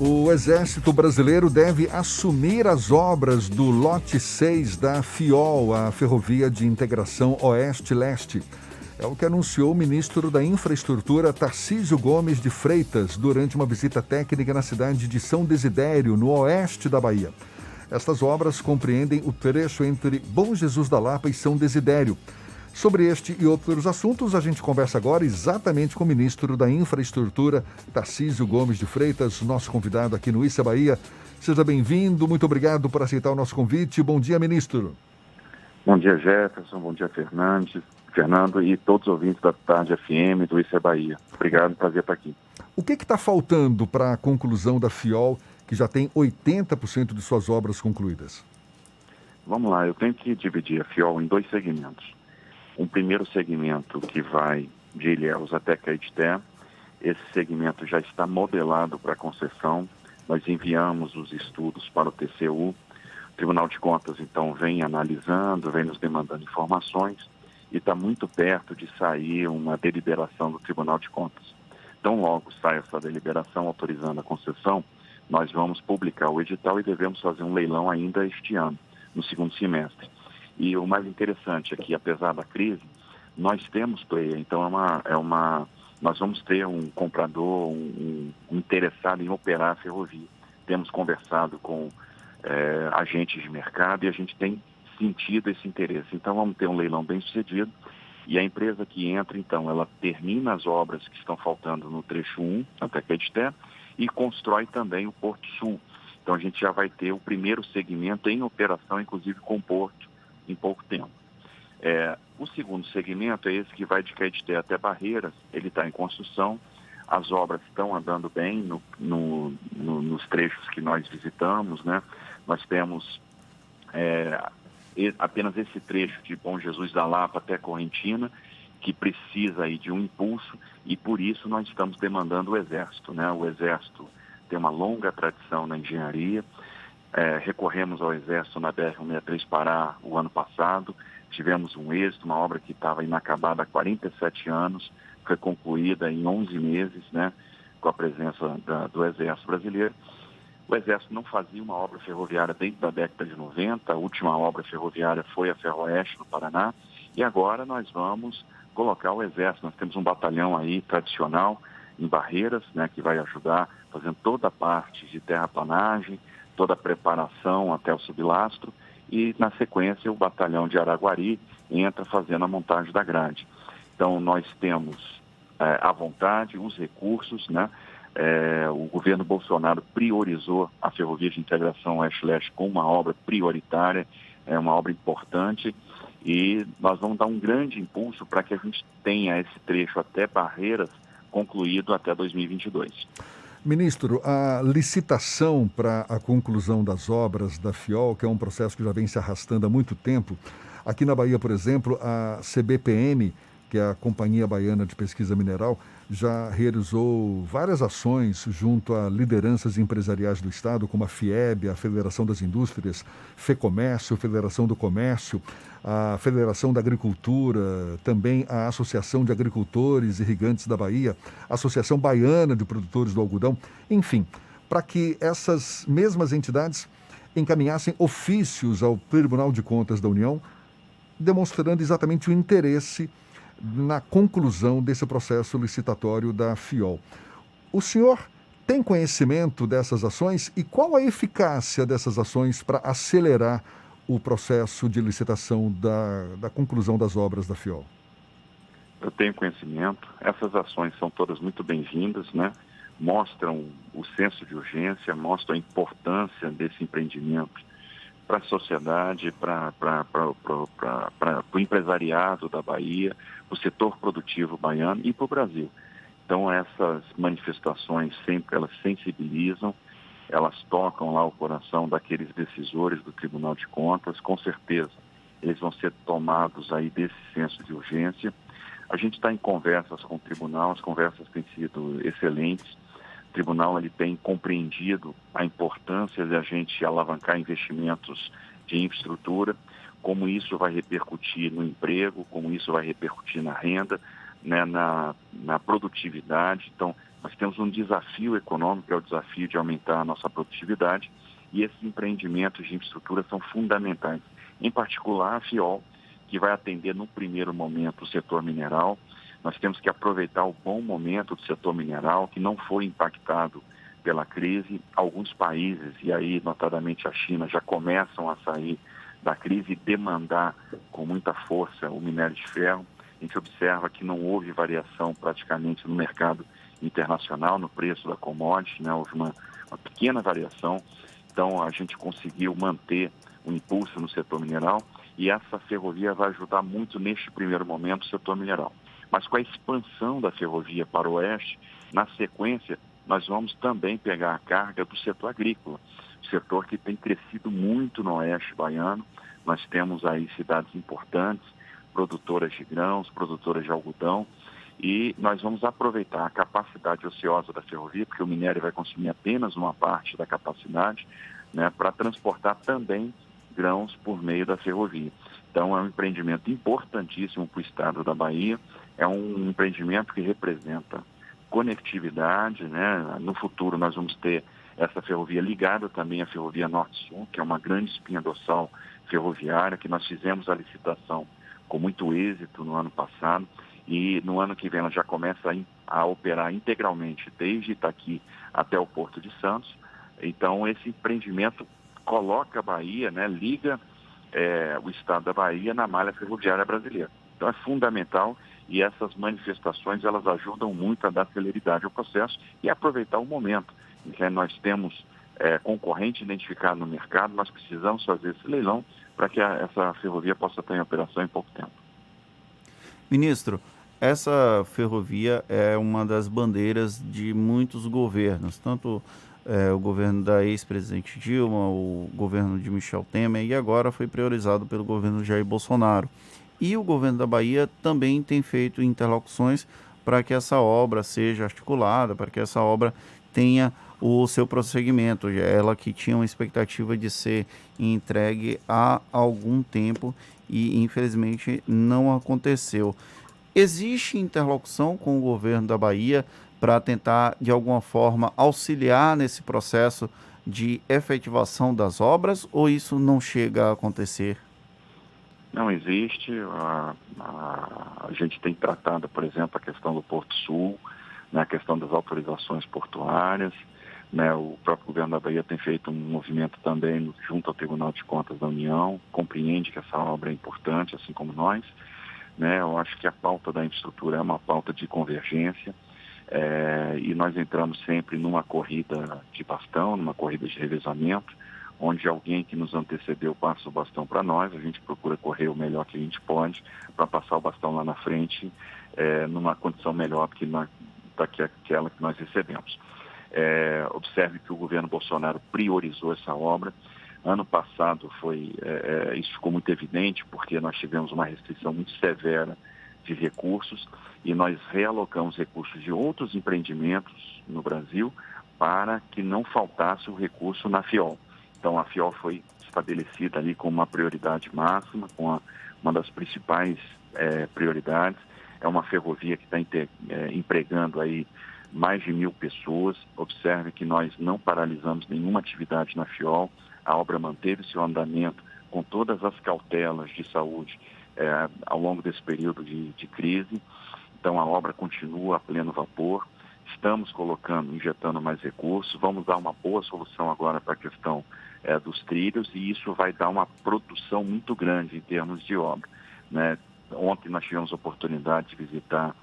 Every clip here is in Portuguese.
O Exército Brasileiro deve assumir as obras do lote 6 da FIOL, a Ferrovia de Integração Oeste-Leste. É o que anunciou o ministro da Infraestrutura, Tarcísio Gomes de Freitas, durante uma visita técnica na cidade de São Desidério, no oeste da Bahia. Estas obras compreendem o trecho entre Bom Jesus da Lapa e São Desidério. Sobre este e outros assuntos, a gente conversa agora exatamente com o ministro da Infraestrutura, Tarcísio Gomes de Freitas, nosso convidado aqui no Issa Bahia. Seja bem-vindo, muito obrigado por aceitar o nosso convite. Bom dia, ministro. Bom dia, Jefferson. Bom dia, Fernando e todos os ouvintes da Tarde FM do Issa Bahia. Obrigado, prazer estar aqui. O que está faltando para a conclusão da FIOL, que já tem 80% de suas obras concluídas? Vamos lá, eu tenho que dividir a FIOL em dois segmentos. Um primeiro segmento que vai de Ilhéus até Caetité. Esse segmento já está modelado para concessão. Nós enviamos os estudos para o TCU. O Tribunal de Contas, então, vem analisando, vem nos demandando informações e está muito perto de sair uma deliberação do Tribunal de Contas. Então, logo sai essa deliberação autorizando a concessão, nós vamos publicar o edital e devemos fazer um leilão ainda este ano, no segundo semestre. E o mais interessante é que, apesar da crise, nós temos player. Então, nós vamos ter um comprador, um interessado em operar a ferrovia. Temos conversado com agentes de mercado e a gente tem sentido esse interesse. Então, vamos ter um leilão bem sucedido. E a empresa que entra, então, ela termina as obras que estão faltando no trecho 1, até Caetité, e constrói também o Porto Sul. Então, a gente já vai ter o primeiro segmento em operação, inclusive com o Porto, em pouco tempo. O segundo segmento é esse que vai de Caetité até Barreiras. Ele está em construção, as obras estão andando bem nos trechos que nós visitamos, né? Nós temos apenas esse trecho de Bom Jesus da Lapa até Correntina, que precisa aí de um impulso, e por isso nós estamos demandando o Exército, né? O Exército tem uma longa tradição na engenharia. Recorremos ao Exército na BR-163 Pará o ano passado, tivemos um êxito, uma obra que estava inacabada há 47 anos, foi concluída em 11 meses, né, com a presença do Exército Brasileiro. O Exército não fazia uma obra ferroviária desde a década de 90, a última obra ferroviária foi a Ferroeste, no Paraná, e agora nós vamos colocar o Exército. Nós temos um batalhão aí tradicional em Barreiras, né, que vai ajudar fazendo toda a parte de terraplanagem, toda a preparação até o sublastro, e na sequência o batalhão de Araguari entra fazendo a montagem da grade. Então nós temos à vontade os recursos, né? O governo Bolsonaro priorizou a Ferrovia de Integração Oeste-Leste como uma obra prioritária, uma obra importante, e nós vamos dar um grande impulso para que a gente tenha esse trecho até Barreiras concluído até 2022. Ministro, a licitação para a conclusão das obras da FIOL, que é um processo que já vem se arrastando há muito tempo, aqui na Bahia, por exemplo, a CBPM, que é a Companhia Baiana de Pesquisa Mineral, já realizou várias ações junto a lideranças empresariais do Estado, como a FIEB, a Federação das Indústrias, FEComércio, Federação do Comércio, a Federação da Agricultura, também a Associação de Agricultores Irrigantes da Bahia, a Associação Baiana de Produtores do Algodão, enfim, para que essas mesmas entidades encaminhassem ofícios ao Tribunal de Contas da União, demonstrando exatamente o interesse na conclusão desse processo licitatório da FIOL. O senhor tem conhecimento dessas ações e qual a eficácia dessas ações para acelerar o processo de licitação da conclusão das obras da FIOL? Eu tenho conhecimento. Essas ações são todas muito bem-vindas, né? Mostram o senso de urgência, mostram a importância desse empreendimento para a sociedade, para o empresariado da Bahia, para o setor produtivo baiano e para o Brasil. Então, essas manifestações sempre elas sensibilizam, elas tocam lá o coração daqueles decisores do Tribunal de Contas, com certeza eles vão ser tomados aí desse senso de urgência. A gente está em conversas com o Tribunal, as conversas têm sido excelentes. O Tribunal ele tem compreendido a importância de a gente alavancar investimentos de infraestrutura, como isso vai repercutir no emprego, como isso vai repercutir na renda, né, na produtividade. Então, Nós temos um desafio econômico, que é o desafio de aumentar a nossa produtividade, e esses empreendimentos de infraestrutura são fundamentais. Em particular, a FIOL, que vai atender no primeiro momento o setor mineral. Nós temos que aproveitar o bom momento do setor mineral, que não foi impactado pela crise. Alguns países, e aí notadamente a China, já começam a sair da crise e demandar com muita força o minério de ferro. A gente observa que não houve variação praticamente no mercado internacional, no preço da commodity, né? Houve uma pequena variação. Então, a gente conseguiu manter o impulso no setor mineral e essa ferrovia vai ajudar muito neste primeiro momento o setor mineral. Mas com a expansão da ferrovia para o oeste, na sequência, nós vamos também pegar a carga do setor agrícola, setor que tem crescido muito no oeste baiano. Nós temos aí cidades importantes, produtoras de grãos, produtoras de algodão, e nós vamos aproveitar a capacidade ociosa da ferrovia, porque o minério vai consumir apenas uma parte da capacidade, né, para transportar também grãos por meio da ferrovia. Então, é um empreendimento importantíssimo para o estado da Bahia, é um empreendimento que representa conectividade, né? No futuro nós vamos ter essa ferrovia ligada também à ferrovia Norte-Sul, que é uma grande espinha dorsal ferroviária, que nós fizemos a licitação com muito êxito no ano passado, e no ano que vem ela já começa a operar integralmente desde Itaqui até o Porto de Santos. Então, esse empreendimento coloca a Bahia, né, liga o estado da Bahia na malha ferroviária brasileira. Então, é fundamental, e essas manifestações elas ajudam muito a dar celeridade ao processo e aproveitar o momento em que nós temos concorrente identificado no mercado. Nós precisamos fazer esse leilão para que essa ferrovia possa estar em operação em pouco tempo. Ministro, essa ferrovia é uma das bandeiras de muitos governos, tanto o governo da ex-presidente Dilma, o governo de Michel Temer, e agora foi priorizado pelo governo Jair Bolsonaro. E o governo da Bahia também tem feito interlocuções para que essa obra seja articulada, para que essa obra tenha o seu prosseguimento. Ela que tinha uma expectativa de ser entregue há algum tempo e infelizmente não aconteceu. Existe interlocução com o governo da Bahia para tentar, de alguma forma, auxiliar nesse processo de efetivação das obras, ou isso não chega a acontecer? Não existe. A gente tem tratado, por exemplo, a questão do Porto Sul, né, a questão das autorizações portuárias, né, o próprio governo da Bahia tem feito um movimento também junto ao Tribunal de Contas da União, compreende que essa obra é importante, assim como nós, né. Eu acho que a pauta da infraestrutura é uma pauta de convergência, e nós entramos sempre numa corrida de bastão, numa corrida de revezamento, onde alguém que nos antecedeu passa o bastão para nós, a gente procura correr o melhor que a gente pode para passar o bastão lá na frente, numa condição melhor do que aquela que nós recebemos. Observe que o governo Bolsonaro priorizou essa obra. Ano passado isso ficou muito evidente, porque nós tivemos uma restrição muito severa de recursos e nós realocamos recursos de outros empreendimentos no Brasil para que não faltasse o recurso na FIOL. Então, a FIOL foi estabelecida ali como uma prioridade máxima, com uma das principais prioridades. É uma ferrovia que está empregando aí mais de 1.000 pessoas. Observe que nós não paralisamos nenhuma atividade na FIOL. A obra manteve seu andamento com todas as cautelas de saúde ao longo desse período de crise. Então, a obra continua a pleno vapor. Estamos injetando mais recursos. Vamos dar uma boa solução agora para a questão dos trilhos, e isso vai dar uma produção muito grande em termos de obra, né? Ontem nós tivemos a oportunidade de visitar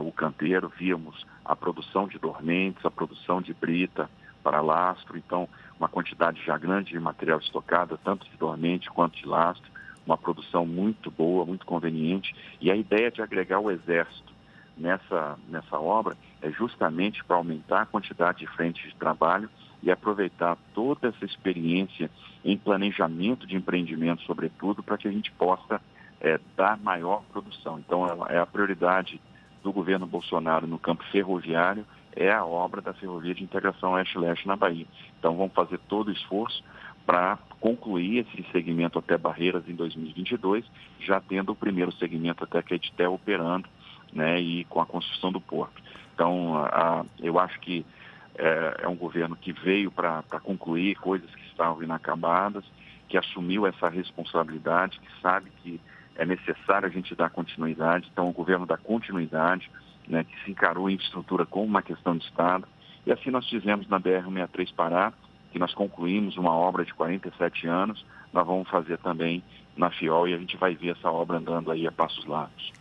o canteiro, vimos a produção de dormentes, a produção de brita para lastro, então uma quantidade já grande de material estocado, tanto de dormente quanto de lastro, uma produção muito boa, muito conveniente, e a ideia de agregar o Exército nessa obra é justamente para aumentar a quantidade de frentes de trabalho e aproveitar toda essa experiência em planejamento de empreendimento, sobretudo, para que a gente possa dar maior produção. Então, é a prioridade do governo Bolsonaro no campo ferroviário, é a obra da Ferrovia de Integração Oeste-Leste na Bahia. Então, vamos fazer todo o esforço para concluir esse segmento até Barreiras em 2022, já tendo o primeiro segmento até Caeté operando, né, e com a construção do porto. Então, eu acho que é um governo que veio para concluir coisas que estavam inacabadas, que assumiu essa responsabilidade, que sabe que é necessário a gente dar continuidade. Então, o governo dá continuidade, né, que se encarou a infraestrutura como uma questão de Estado. E assim nós fizemos na BR-163 Pará, que nós concluímos uma obra de 47 anos, nós vamos fazer também na FIOL e a gente vai ver essa obra andando aí a passos largos.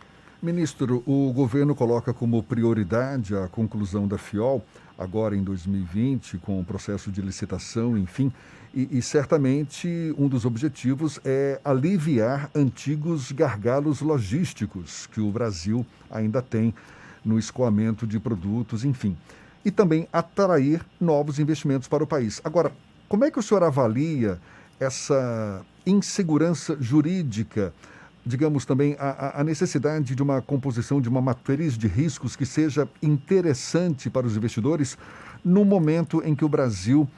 Ministro, o governo coloca como prioridade a conclusão da FIOL, agora em 2020, com o processo de licitação, enfim, e certamente um dos objetivos é aliviar antigos gargalos logísticos que o Brasil ainda tem no escoamento de produtos, enfim, e também atrair novos investimentos para o país. Agora, como é que o senhor avalia essa insegurança jurídica, digamos também a necessidade de uma composição de uma matriz de riscos que seja interessante para os investidores no momento em que o Brasil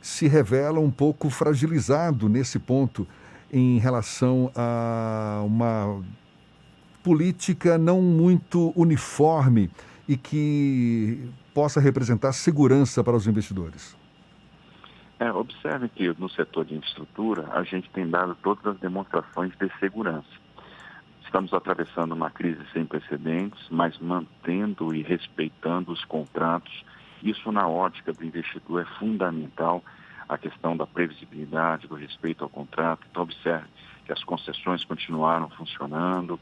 se revela um pouco fragilizado nesse ponto em relação a uma política não muito uniforme e que possa representar segurança para os investidores? Observe que no setor de infraestrutura a gente tem dado todas as demonstrações de segurança. Estamos atravessando uma crise sem precedentes, mas mantendo e respeitando os contratos. Isso, na ótica do investidor, é fundamental, a questão da previsibilidade, do respeito ao contrato. Então, observe que as concessões continuaram funcionando,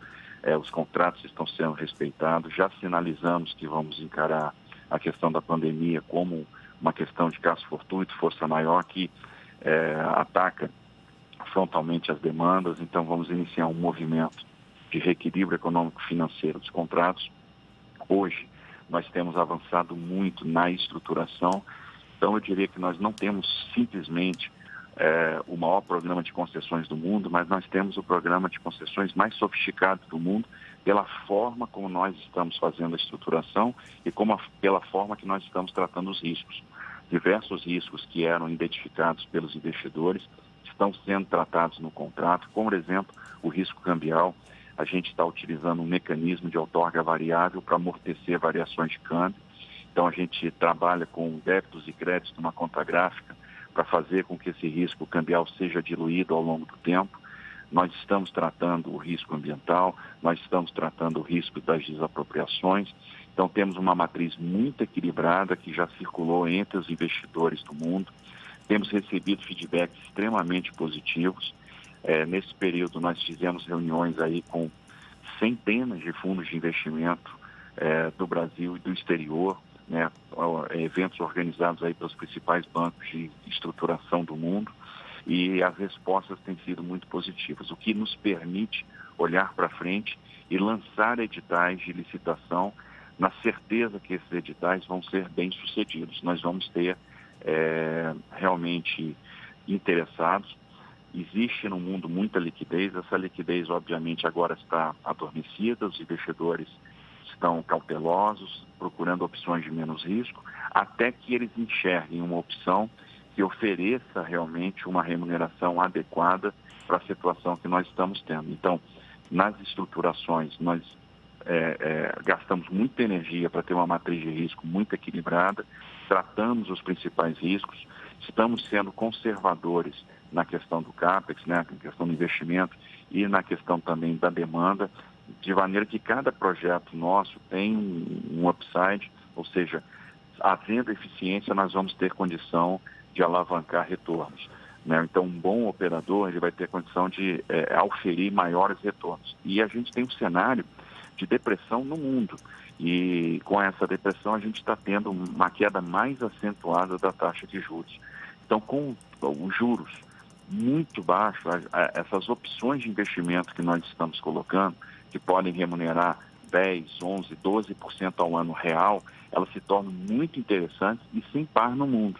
os contratos estão sendo respeitados. Já sinalizamos que vamos encarar a questão da pandemia como uma questão de caso fortuito, força maior, que ataca frontalmente as demandas. Então, vamos iniciar um movimento de reequilíbrio econômico-financeiro dos contratos. Hoje, nós temos avançado muito na estruturação. Então, eu diria que nós não temos simplesmente o maior programa de concessões do mundo, mas nós temos o programa de concessões mais sofisticado do mundo, pela forma como nós estamos fazendo a estruturação e pela forma que nós estamos tratando os riscos. Diversos riscos que eram identificados pelos investidores estão sendo tratados no contrato, como, por exemplo, o risco cambial. A gente está utilizando um mecanismo de outorga variável para amortecer variações de câmbio. Então, a gente trabalha com débitos e créditos numa conta gráfica para fazer com que esse risco cambial seja diluído ao longo do tempo. Nós estamos tratando o risco ambiental, nós estamos tratando o risco das desapropriações. Então, temos uma matriz muito equilibrada que já circulou entre os investidores do mundo. Temos recebido feedbacks extremamente positivos. Nesse período, nós fizemos reuniões aí com centenas de fundos de investimento do Brasil e do exterior, né? Eventos organizados aí pelos principais bancos de estruturação do mundo, e as respostas têm sido muito positivas, o que nos permite olhar para frente e lançar editais de licitação na certeza que esses editais vão ser bem-sucedidos. Nós vamos ter realmente interessados. Existe no mundo muita liquidez, essa liquidez obviamente agora está adormecida, os investidores estão cautelosos, procurando opções de menos risco, até que eles enxerguem uma opção que ofereça realmente uma remuneração adequada para a situação que nós estamos tendo. Então, nas estruturações, nós gastamos muita energia para ter uma matriz de risco muito equilibrada, tratamos os principais riscos, estamos sendo conservadores na questão do CAPEX, né, na questão do investimento e na questão também da demanda, de maneira que cada projeto nosso tem um upside, ou seja, havendo eficiência, nós vamos ter condição de alavancar retornos, né? Então, um bom operador ele vai ter condição de auferir maiores retornos. E a gente tem um cenário de depressão no mundo. E com essa depressão, a gente está tendo uma queda mais acentuada da taxa de juros. Então, com os juros muito baixos, essas opções de investimento que nós estamos colocando, que podem remunerar 10, 11, 12% ao ano real, elas se tornam muito interessantes e sem par no mundo.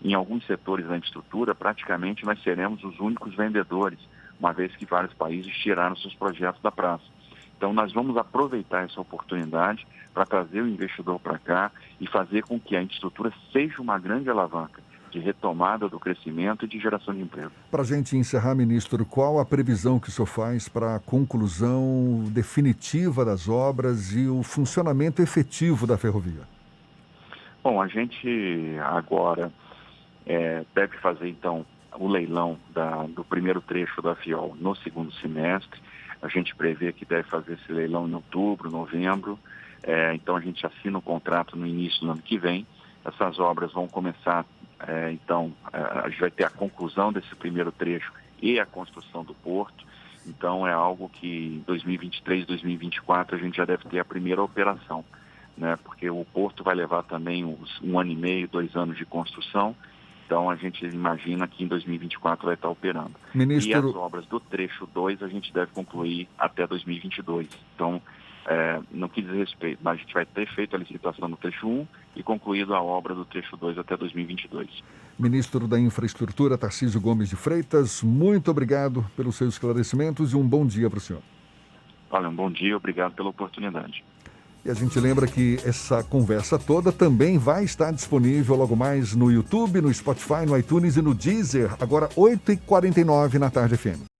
Em alguns setores da infraestrutura, praticamente nós seremos os únicos vendedores, uma vez que vários países tiraram seus projetos da praça. Então, nós vamos aproveitar essa oportunidade para trazer o investidor para cá e fazer com que a infraestrutura seja uma grande alavanca. de retomada do crescimento e de geração de emprego. Para a gente encerrar, ministro, qual a previsão que o senhor faz para a conclusão definitiva das obras e o funcionamento efetivo da ferrovia? Bom, a gente agora deve fazer, então, o leilão do primeiro trecho da FIOL no segundo semestre. A gente prevê que deve fazer esse leilão em outubro, novembro. Então, a gente assina o contrato no início do ano que vem. Essas obras vão começar, então, a gente vai ter a conclusão desse primeiro trecho e a construção do porto. Então, é algo que em 2023, 2024, a gente já deve ter a primeira operação, né? Porque o porto vai levar também um ano e meio, 2 anos de construção. Então, a gente imagina que em 2024 vai estar operando. Ministro... E as obras do trecho 2 a gente deve concluir até 2022. Então, no que diz respeito, mas a gente vai ter feito a licitação no trecho 1 e concluído a obra do trecho 2 até 2022. Ministro da Infraestrutura, Tarcísio Gomes de Freitas, muito obrigado pelos seus esclarecimentos e um bom dia para o senhor. Olha, um bom dia, obrigado pela oportunidade. E a gente lembra que essa conversa toda também vai estar disponível logo mais no YouTube, no Spotify, no iTunes e no Deezer, agora 8h49 na Tarde FM.